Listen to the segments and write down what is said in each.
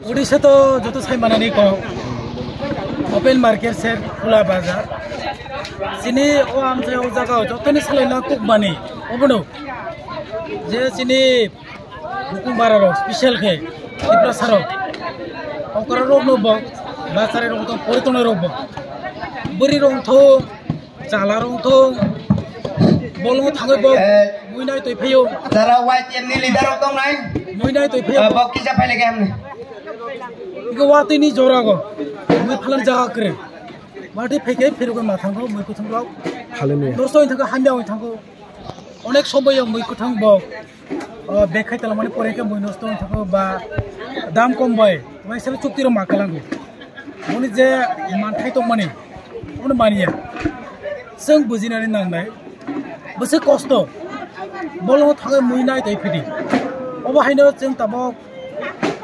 उड़ीसा तो जो तो साइ मानानी को ओपन मार्केट से खुला बाजार सिनी ओ आमसे ओ जगह जो तो नहीं सलाइना कुक बनी ओबनो जे सिनी बुकुम बारारो स्पेशल के इप्रा सारो ओकरा रोग नो बक बासारे रोग तो परितोने रोग बक बुरी रोग थो चाला रोग थो बोलो थांगे बक मुइनाय तो फेयो जरा वाइट एमनी लीडर तो नहीं मुइनाय तो फेयो बक की जा पहले के हमने इको वाती नहीं जोरा को मुई फलन जगह करे वाटी फेके फिर को माथांगो मुई को थांगो हालेलुया दोस्तों इथांगो हामियाव इथांगो अनेक समय मुई को थांगो बेखाय तला माने परेके मुई नस्तो इथांगो बा दाम कम बाय वैसे चुक्तिरो माकलांगो मुनि जे मानथाय तो माने उन मानिया जों बुजिनानै नांनाय बसे कष्ट बोलो थांगो मुई नाय दै फेदि अबाहायनो जों ताबो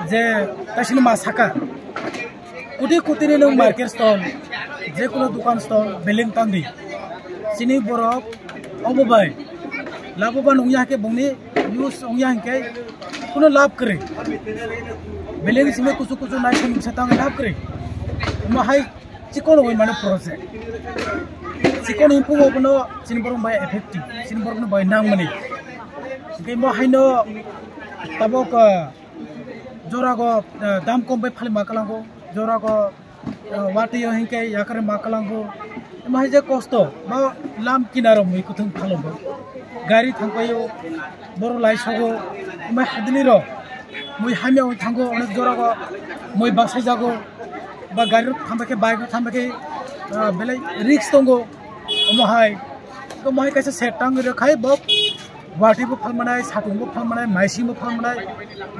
जे कासिनि मासाका कुटी कुटीनि नों मार्केट स्टल जे कोनो दुकान स्टल बिल्डिं तांदि सिनि बरफ अबबाय लाबोबा नंया के बंगनि यूज नंया के कोनो लाभ करे बिल्डिं सिमे कुछ कुछ नाय से तांग लाभ करे माहाय चिकोन होय माने प्रोजेक्ट चिकोन इम्पु ओबनो सिनि बरम बाय इफेक्टिव सिनि बरम बाय नांमनि के माहायनो ताबक जोरागो दाम कम पे फालि माकलांगो जोरागो वाटियो हिंके याकरे माकलांगो माहाय जे कष्ट बा लाम किनारो मुई कुथुं फालंगो गाड़ी थांपायो बर लाइसगो माय हादलिरो मुई हामियाव थांगो अनेक जोरागो मुई बासाय जागो बा गाड़ी थांबाके बाइक थांबाके बेले रिक्स दंगो माहाय तो माहाय कैसे सेटांग रखाय बक वाटिबो फालमानाय साथुंबो फालमानाय माइसिंबो फालमानाय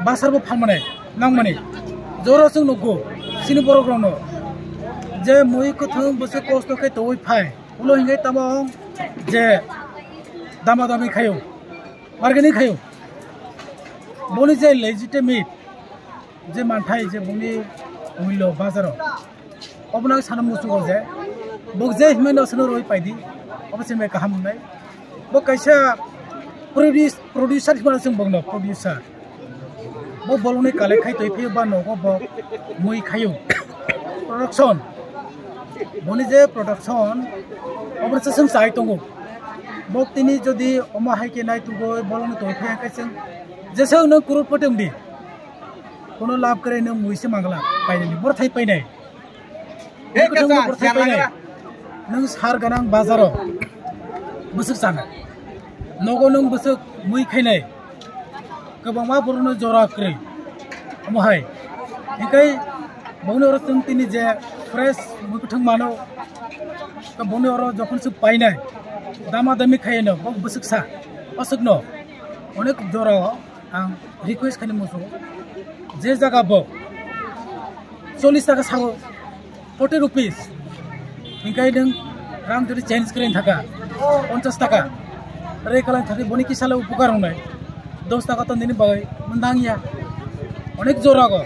बासारबो फालमानाय नांमाने जरसों नगो सिनि बरग्रावनो जे मुई कथों बसे कष्ट के तोय फाय उलो हिंगे तमं जे दामा दामी खायो अर्गेनिक खायो बनि जे लेजिटिमेट जे मानथाय जे बनि मूल्य बाजाराव अबना साना मुसुगो जे बक जे हिमेनो सनो रोय पाइदि अबसे मे गाहाम मोननाय बक कैसा प्रोड्यूसर हिमाना जों बंगनो प्रोड्यूसर बो बोलने काले खाय तो फेयो बा नगो बक मुई खायो प्रोडक्शन बनि जे प्रोडक्शन अबसे जों साइ दंगो बक तिनि जदि अमा हाय के नाय तुगो बोलने तो फेया कैसे जेसे न करोड़ पटम दि कोनो लाभ करे न मुइसे मांगला पाइनि बर थाय पाइनाय नों सार गनां बाजाराव बसुक जाना नगो नों बसुक मुइ खायनाय गोबांमा बरनो जरा क्रै अमहाय इकाय बौनो रसं तिनि जे फ्रेश मुइ थं मानो तो बौनो र जखन सु पाइनाय दामा दामी खायनो बक बसुक सा असुकनो अनेक जरा आं रिक्वेस्ट खानि मोसो जे जागा ब 40 टाका सागो 40 रुपीस इकाय नों रां जदि चेन्ज करेन थाका 50 टाका रे कलां थाखै बनि किसाले उपकार होनाय 10 टाका तो निनि बाय मंदांगिया अनेक जोरागो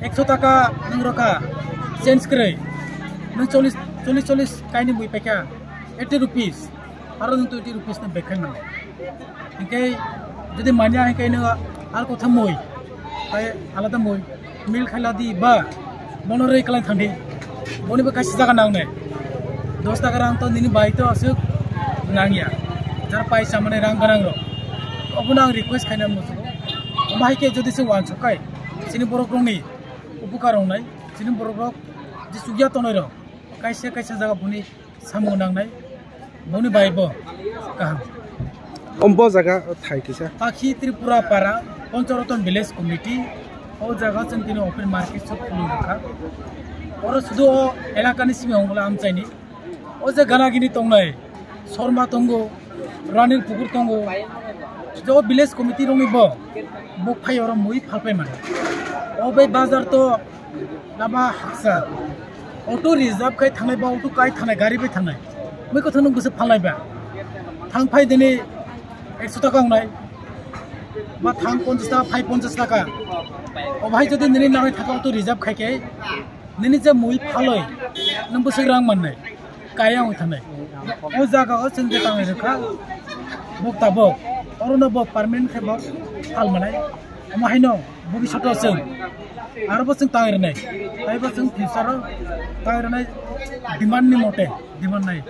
100 टाका नों रखा चेन्ज करे नों 40 काइनि मुइ पैका 80 रुपीस आरो नों 20 रुपीस ने बेखाय माने इकाय जदि मानिया इकाय नों आर कथा मुइ फाय आलादा मुइ मिल खाला दि बा बनो रे कलां थांदि बनिबो कासि जागा नांनाय 10 टाका रां तो निनि बाय तो असुक नांगिया जार पैसा माने रां गनां रो अबना रिक्वेस्ट खायना मोसो माहाय के जदि से वान सकाय सिनि बरग्रंनि उपकार होनाय सिनि बरग्रग जे सुगिया तनय रो कायसे कायसे जागा बुनि सामु नांनाय बुनि बायबो गाहाम अम्बो जागा थाय किसा पाखी त्रिपुरा पारा पंचरतन विलेज कमिटी ओ जागा जों दिनै ओपन मार्केट सब खुलि रखा और सुदु एलाकानि सिमांगला आमचाइनि ओ जे गानागिनि तंनाय शर्मा तंगो रानिर पुकुर तंगो जो विलेज कमिटी रंगिबो बक फायर मुइ फालपाय माने अबे बाजार तो लामा हाक्सा अटो रिजार्व खाय थांनाय बा अटो काय थानाय गारि बे थानाय मै कथ नों गोसो फालनायबा थां फाय दिनै 100 टाका होनाय बा थां 50 टाका फाय 50 टाका अबहाय जदि निनि नाङै थाका अटो रिजार्व खायके निनि जे मुइ फालय नों बोसो रां माननाय काया होय थानाय ओ जागा जों जे ताङै रखा बक ताबो अरनो बक पार्मानेन्ट खेबक फाल माने अमाहायनो भबिष्यत जों आरोबो जों तागिरनाय ताइबा जों फिउचाराव तागिरनाय डिमान्डनि मथे डिमान्ड नाय